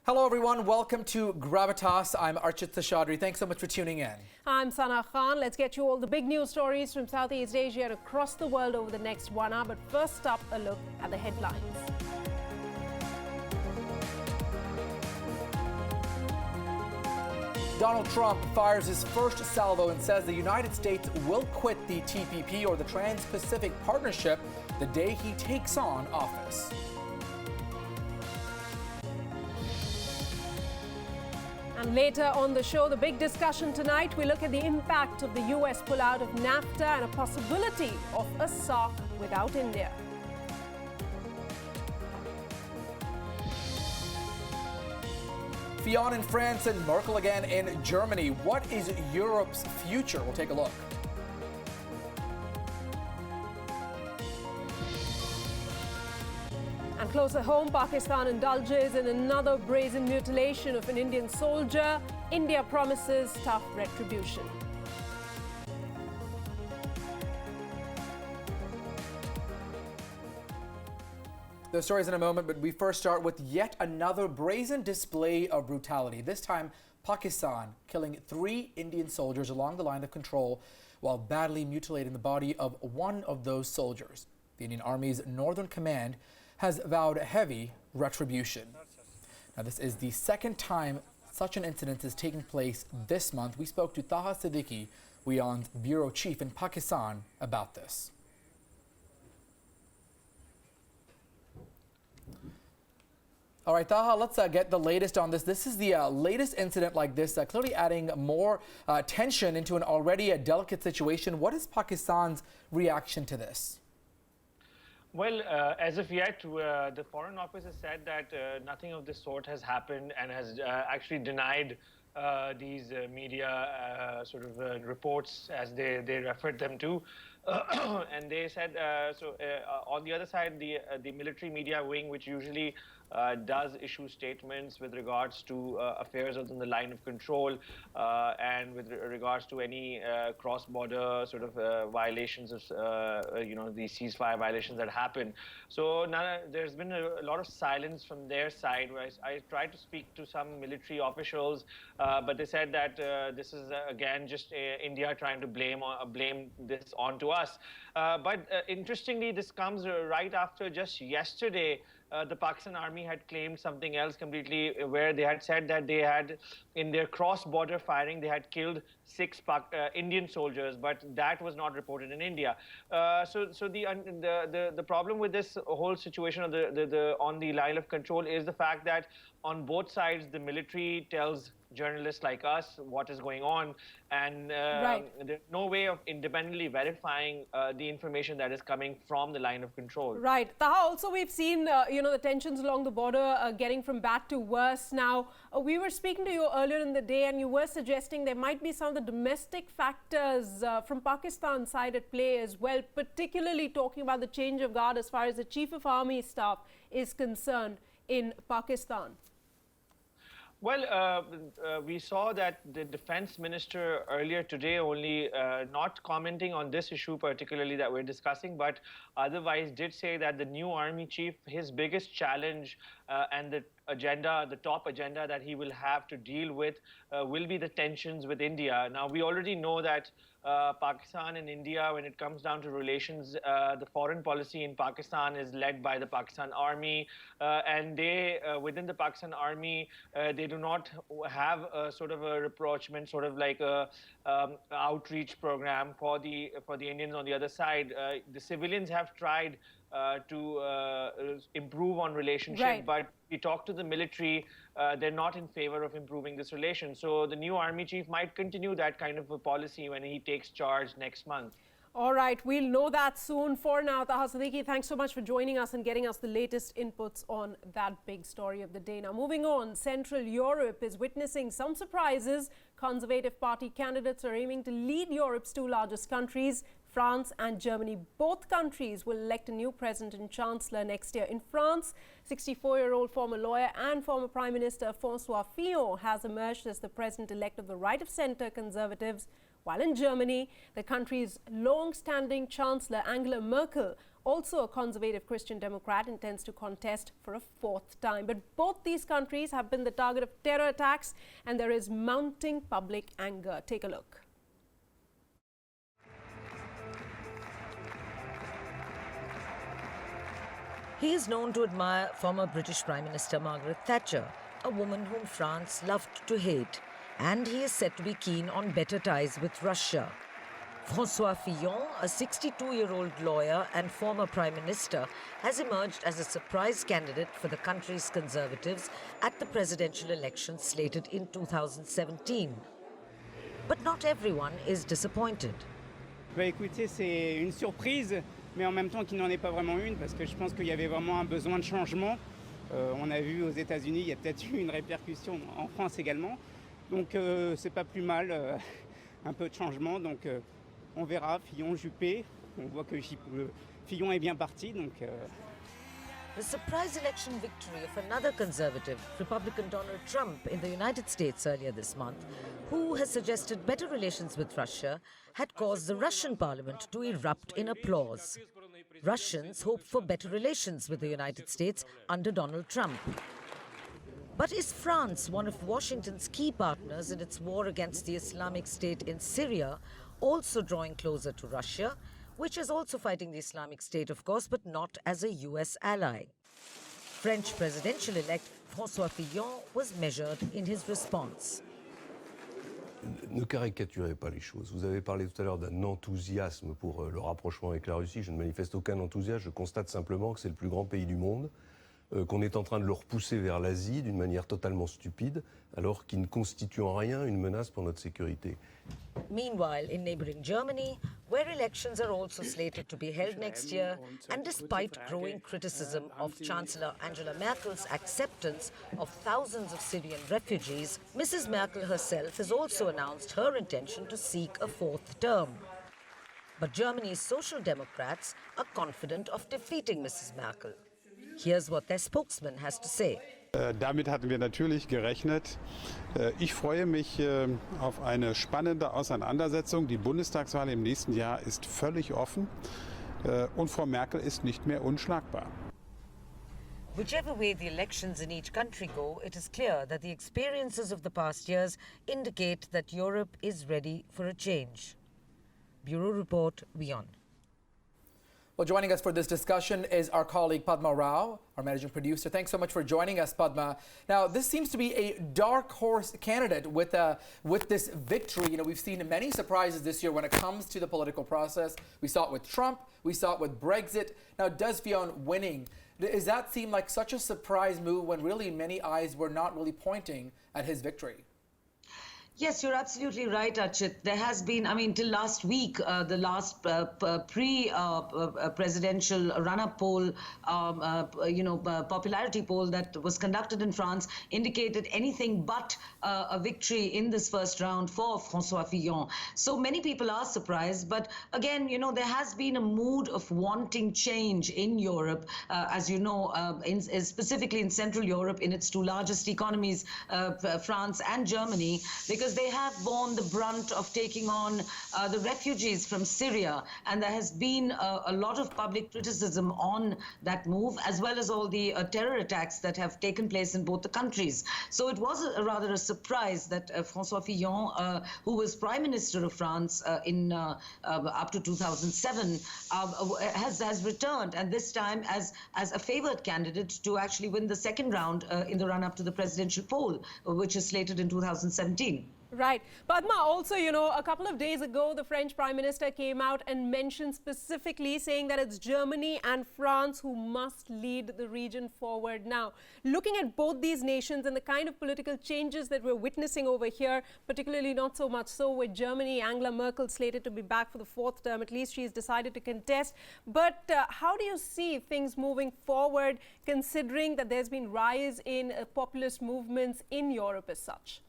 Hello everyone, welcome to Gravitas. I'm Archit Seshadri. Thanks so much for tuning in. I'm Sana Khan. Let's get you all the big news stories from Southeast Asia and across the world over the next 1 hour. But first up, a look at the headlines. Donald Trump fires his first salvo and says the United States will quit the TPP or the Trans-Pacific Partnership the day he takes on office. And later on the show, the big discussion tonight, we look at the impact of the US pullout of NAFTA and a possibility of a SOC without India. WION in France and Merkel again in Germany. What is Europe's future? We'll take a look. And closer home, Pakistan indulges in another brazen mutilation of an Indian soldier. India promises tough retribution. Those stories in a moment, but we first start with yet another brazen display of brutality. This time, Pakistan killing 3 Indian soldiers along the line of control while badly mutilating the body of one of those soldiers. The Indian Army's Northern Command has vowed heavy retribution. Now, this is the second time such an incident has taken place this month. We spoke to Taha Siddiqui, WION's bureau chief in Pakistan, about this. All right, Taha, let's get the latest on this. This is the latest incident like this, clearly adding more tension into an already delicate situation. What is Pakistan's reaction to this? Well, as of yet, the Foreign Office has said that nothing of this sort has happened and has actually denied these media reports as they referred them to. And they said, on the other side, the military media wing, which usually does issue statements with regards to affairs within the line of control and with regards to any cross-border violations of, the ceasefire violations that happen. So now there's been a lot of silence from their side. I tried to speak to some military officials, but they said that this is, again, just India trying to blame this onto us. But interestingly, this comes right after just yesterday, the Pakistan Army had claimed something else completely, where they had said that they had, in their cross-border firing, they had killed 6 Indian soldiers, but that was not reported in India. So the problem with this whole situation on the line of control is the fact that on both sides, the military tells journalists like us what is going on, and there's no way of independently verifying the information that is coming from the line of control. Right. Taha, also we've seen, the tensions along the border getting from bad to worse. Now, we were speaking to you earlier in the day, and you were suggesting there might be some of the domestic factors from Pakistan's side at play as well, particularly talking about the change of guard as far as the Chief of Army Staff is concerned in Pakistan. Well, we saw that the defense minister earlier today only not commenting on this issue particularly that we're discussing, but otherwise did say that the new army chief, his biggest challenge and the top agenda that he will have to deal with will be the tensions with India. Now, we already know that Pakistan and India, when it comes down to relations, the foreign policy in Pakistan is led by the Pakistan Army, and they, within the Pakistan Army, they do not have a sort of a rapprochement, sort of like a outreach program for the Indians on the other side. The civilians have tried to improve on relationship, but we talk to the military, they're not in favor of improving this relation. So the new army chief might continue that kind of a policy when he takes charge next month. All right, we'll know that soon. For now, Taha Siddiqui, thanks so much for joining us and getting us the latest inputs on that big story of the day. Now, moving on, Central Europe is witnessing some surprises. Conservative Party candidates are aiming to lead Europe's 2 largest countries, France and Germany. Both countries will elect a new president and chancellor next year. In France, 64-year-old former lawyer and former Prime Minister François Fillon has emerged as the president-elect of the right-of-centre Conservatives, while in Germany, the country's long-standing Chancellor Angela Merkel also a conservative Christian Democrat, intends to contest for a fourth time. But both these countries have been the target of terror attacks, and there is mounting public anger. Take a look. He is known to admire former British Prime Minister Margaret Thatcher, a woman whom France loved to hate, and he is said to be keen on better ties with Russia. François Fillon, a 62-year-old lawyer and former Prime Minister, has emerged as a surprise candidate for the country's Conservatives at the presidential election slated in 2017. But not everyone is disappointed. Écoutez, c'est une surprise, mais en même temps qui n'en est pas vraiment une, parce que je pense qu'il y avait vraiment un besoin de changement. On a vu aux États-Unis, il y a peut-être eu une répercussion en France également. Donc c'est pas plus mal, un peu de changement. Donc on verra, Fillon, Juppé. On voit que Fillon est bien parti. Donc, The surprise election victory of another conservative, Republican Donald Trump, in the United States earlier this month, who has suggested better relations with Russia, had caused the Russian parliament to erupt in applause. Russians hope for better relations with the United States under Donald Trump. But is France one of Washington's key partners in its war against the Islamic State in Syria, also drawing closer to Russia, which is also fighting the Islamic State, of course, but not as a US ally? French presidential-elect François Fillon was measured in his response. Ne caricaturez pas les choses. Vous avez parlé tout à l'heure d'un enthousiasme pour le rapprochement avec la Russie. Je ne manifeste aucun enthousiasme. Je constate simplement que c'est le plus grand pays du monde, qu'on est en train de le repousser vers l'Asie d'une manière totalement stupide, alors qu'il ne constitue en rien une menace pour notre sécurité. Meanwhile, in neighboring Germany, where elections are also slated to be held next year, and despite growing criticism of Chancellor Angela Merkel's acceptance of thousands of Syrian refugees, Mrs. Merkel herself has also announced her intention to seek a fourth term. But Germany's Social Democrats are confident of defeating Mrs. Merkel. Here's what their spokesman has to say. Damit hatten wir natürlich gerechnet. Ich freue mich auf eine spannende Auseinandersetzung. Die Bundestagswahl im nächsten Jahr ist völlig offen und Frau Merkel ist nicht mehr unschlagbar. Whichever way the elections in each country go, it is clear that the experiences of the past years indicate that Europe is ready for a change. Bureau Report, WION. Well, joining us for this discussion is our colleague Padma Rao, our managing producer. Thanks so much for joining us, Padma. Now, this seems to be a dark horse candidate with this victory. You know, we've seen many surprises this year when it comes to the political process. We saw it with Trump. We saw it with Brexit. Now, does Fillon winning, does that seem like such a surprise move when really many eyes were not really pointing at his victory? Yes, you're absolutely right, Archit. There has been, I mean, till last week, the last pre-presidential run-up poll, popularity poll that was conducted in France indicated anything but a victory in this first round for François Fillon. So many people are surprised. But again, you know, there has been a mood of wanting change in Europe, as you know, specifically in Central Europe, in its two largest economies, France and Germany, because they have borne the brunt of taking on the refugees from Syria. And there has been a lot of public criticism on that move, as well as all the terror attacks that have taken place in both the countries. So it was rather a surprise that François Fillon, who was Prime Minister of France up to 2007, has returned, and this time as a favored candidate to actually win the second round in the run-up to the presidential poll, which is slated in 2017. Right. Padma, also, you know, a couple of days ago, the French Prime Minister came out and mentioned specifically saying that it's Germany and France who must lead the region forward now. Looking at both these nations and the kind of political changes that we're witnessing over here, particularly not so much so with Germany, Angela Merkel slated to be back for the fourth term. At least she's decided to contest. But how do you see things moving forward, considering that there's been rise in populist movements in Europe as such?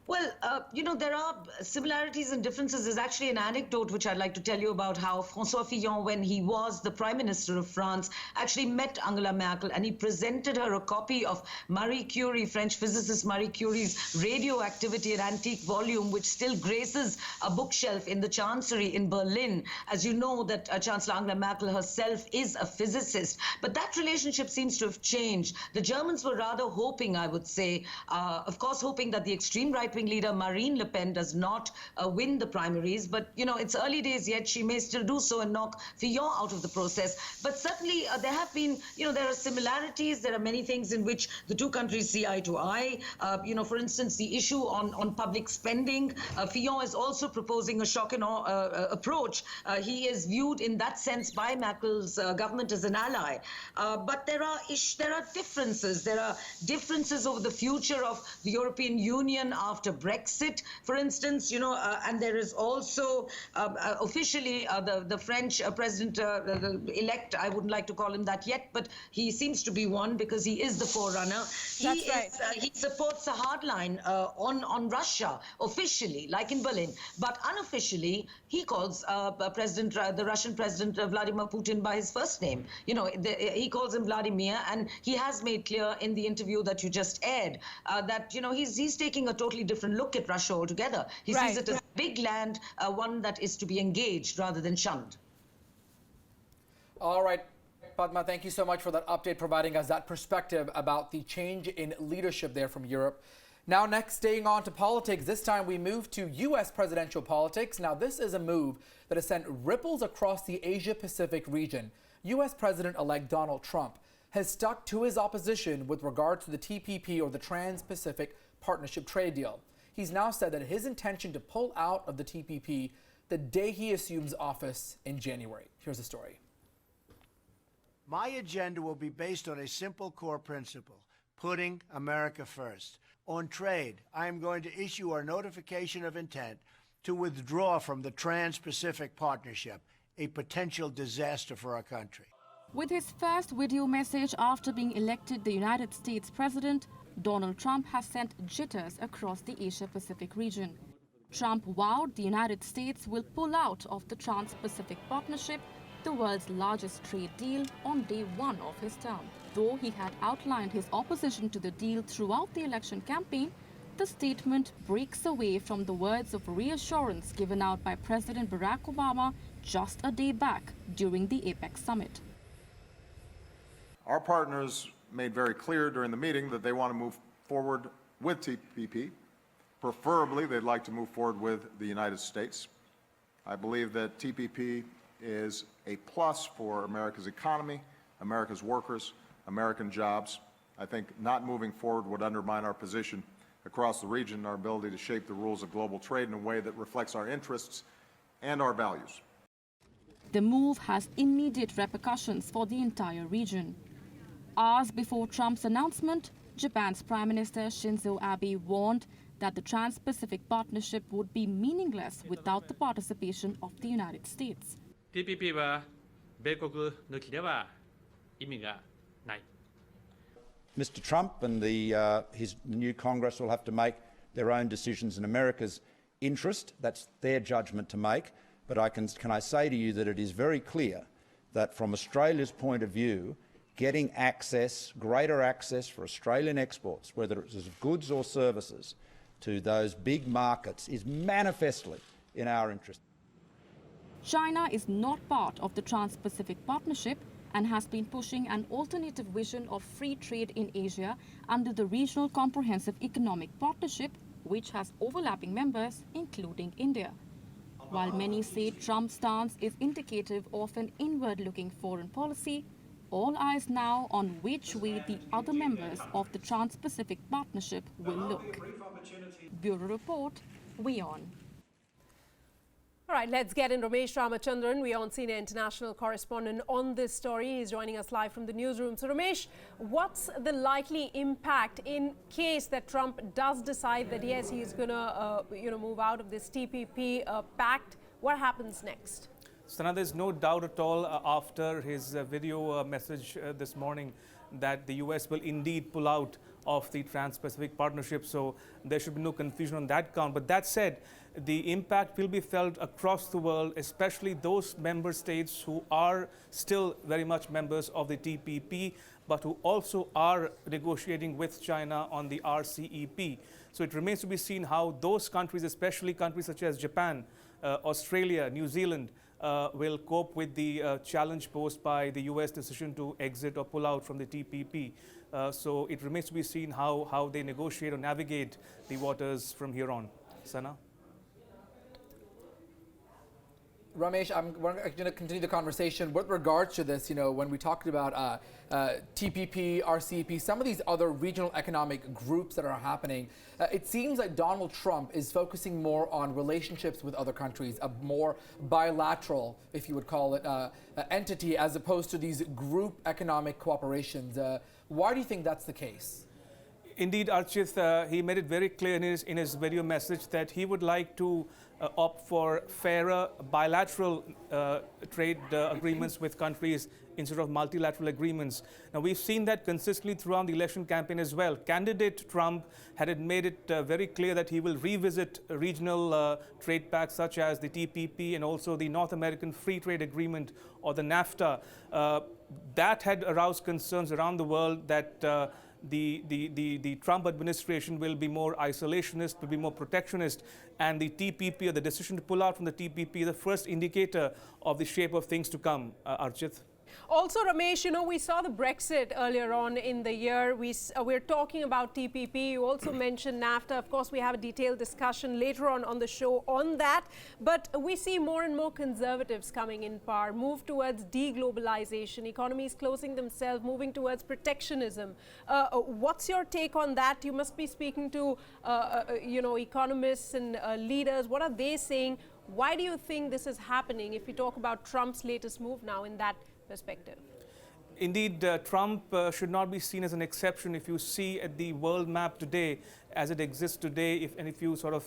Well, there are similarities and differences. There's actually an anecdote which I'd like to tell you about how François Fillon, when he was the Prime Minister of France, actually met Angela Merkel and he presented her a copy of Marie Curie, French physicist Marie Curie's Radioactivity, an antique volume which still graces a bookshelf in the Chancery in Berlin. As you know, that Chancellor Angela Merkel herself is a physicist. But that relationship seems to have changed. The Germans were rather hoping, I would say, of course, hoping that the extreme right-wing leader Marine Le Pen does not win the primaries, but it's early days yet. She may still do so and knock Fillon out of the process. But certainly there have been, there are similarities. There are many things in which the two countries see eye to eye. For instance, the issue on public spending. Fillon is also proposing a shock and awe approach. He is viewed in that sense by Merkel's government as an ally. But there are differences. There are differences over the future of the European Union after Brexit, for instance, and there is also officially the French president-elect, I wouldn't like to call him that yet, but he seems to be one because he is the forerunner. He supports a hard line on Russia, officially, like in Berlin, but unofficially, he calls the Russian President Vladimir Putin by his first name. He calls him Vladimir, and he has made clear in the interview that you just aired that, he's taking a totally different look at Russia altogether. He sees it as a big land, one that is to be engaged rather than shunned. All right, Padma, thank you so much for that update, providing us that perspective about the change in leadership there from Europe. Now, next, staying on to politics, this time we move to U.S. presidential politics. Now, this is a move that has sent ripples across the Asia-Pacific region. U.S. President-elect Donald Trump has stuck to his opposition with regard to the TPP, or the Trans-Pacific Partnership Trade Deal. He's now said that his intention to pull out of the TPP the day he assumes office in January. Here's the story. My agenda will be based on a simple core principle: putting America first. On trade, I am going to issue our notification of intent to withdraw from the Trans-Pacific Partnership, a potential disaster for our country. With his first video message after being elected the United States president, Donald Trump has sent jitters across the Asia-Pacific region. Trump vowed the United States will pull out of the Trans-Pacific Partnership, the world's largest trade deal, on day one of his term. Though he had outlined his opposition to the deal throughout the election campaign, the statement breaks away from the words of reassurance given out by President Barack Obama just a day back during the APEC summit. Our partners made very clear during the meeting that they want to move forward with TPP. Preferably, they'd like to move forward with the United States. I believe that TPP is a plus for America's economy, America's workers, American jobs. I think not moving forward would undermine our position across the region, our ability to shape the rules of global trade in a way that reflects our interests and our values. The move has immediate repercussions for the entire region. Hours before Trump's announcement, Japan's Prime Minister Shinzo Abe warned that the Trans-Pacific Partnership would be meaningless without the participation of the United States. TPP は米国抜きでは意味がない。 Mr. Trump and his new Congress will have to make their own decisions in America's interest. That's their judgment to make. But can I say to you that it is very clear that from Australia's point of view, getting access, greater access for Australian exports, whether it's of goods or services, to those big markets is manifestly in our interest. China is not part of the Trans-Pacific Partnership and has been pushing an alternative vision of free trade in Asia under the Regional Comprehensive Economic Partnership, which has overlapping members, including India. While many say Trump's stance is indicative of an inward-looking foreign policy, all eyes now on which way the other members of the Trans-Pacific Partnership will look. Bureau Report, WION. All right, let's get in Ramesh Ramachandran, WION senior international correspondent, on this story. He's joining us live from the newsroom. So, Ramesh, what's the likely impact in case that Trump does decide that, yes, he's going to move out of this TPP pact? What happens next? Sana, there's no doubt at all after his video message this morning that the US will indeed pull out of the Trans-Pacific Partnership. So there should be no confusion on that count. But that said, the impact will be felt across the world, especially those member states who are still very much members of the TPP, but who also are negotiating with China on the RCEP. So it remains to be seen how those countries, especially countries such as Japan, Australia, New Zealand, will cope with the challenge posed by the US decision to exit or pull out from the TPP. So it remains to be seen how they negotiate or navigate the waters from here on. Sana? Ramesh, I'm going to continue the conversation with regards to this. You know, when we talked about TPP, RCEP, some of these other regional economic groups that are happening, it seems like Donald Trump is focusing more on relationships with other countries, a more bilateral, if you would call it, entity, as opposed to these group economic cooperations. Why do you think that's the case? Indeed, Archit, he made it very clear in his video message that he would like to opt for fairer bilateral trade agreements with countries instead of multilateral agreements. Now, we've seen that consistently throughout the election campaign as well. Candidate Trump had made it very clear that he will revisit regional trade pacts such as the TPP and also the North American Free Trade Agreement or the NAFTA. That had aroused concerns around the world that the Trump administration will be more isolationist, will be more protectionist, and the TPP, or the decision to pull out from the TPP, is the first indicator of the shape of things to come, Archit. Also, Ramesh, you know, we saw the Brexit earlier on in the year. We're talking about TPP. You also mentioned NAFTA. Of course, we have a detailed discussion later on the show on that. But we see more and more conservatives coming in power, move towards deglobalization, economies closing themselves, moving towards protectionism. What's your take on that? You must be speaking to, you know, economists and leaders. What are they saying? Why do you think this is happening if we talk about Trump's latest move now in that perspective? Indeed, Trump should not be seen as an exception. If you see at the world map today, as it exists today, if you sort of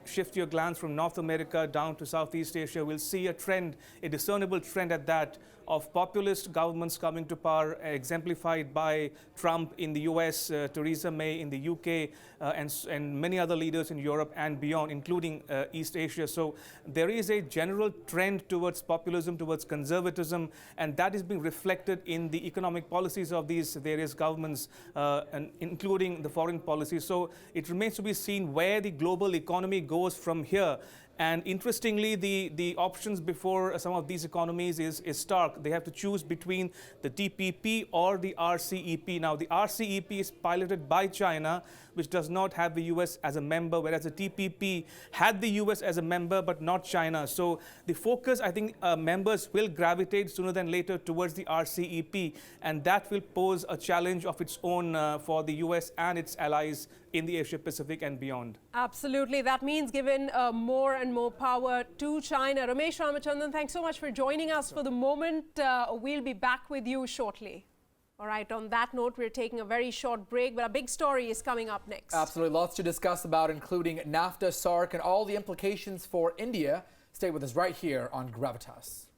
shift your glance from North America down to Southeast Asia, we'll see a trend, a discernible trend at that, of populist governments coming to power, exemplified by Trump in the US, Theresa May in the UK, and many other leaders in Europe and beyond, including East Asia. So there is a general trend towards populism, towards conservatism, and that is being reflected in the economic policies of these various governments, and including the foreign policy. So it remains to be seen where the global economy goes from here. And interestingly, the options before some of these economies is stark. They have to choose between the TPP or the RCEP. Now, the RCEP is piloted by China, which does not have the US as a member, whereas the TPP had the US as a member, but not China. So the focus, I think, members will gravitate sooner than later towards the RCEP, and that will pose a challenge of its own for the US and its allies in the Asia Pacific and beyond. Absolutely. That means giving more and more power to China. Ramesh Ramachandran, thanks so much for joining us for the moment. We'll be back with you shortly. All right, on that note, we're taking a very short break, but a big story is coming up next. Absolutely. Lots to discuss about, including NAFTA, SARC, and all the implications for India. Stay with us right here on Gravitas.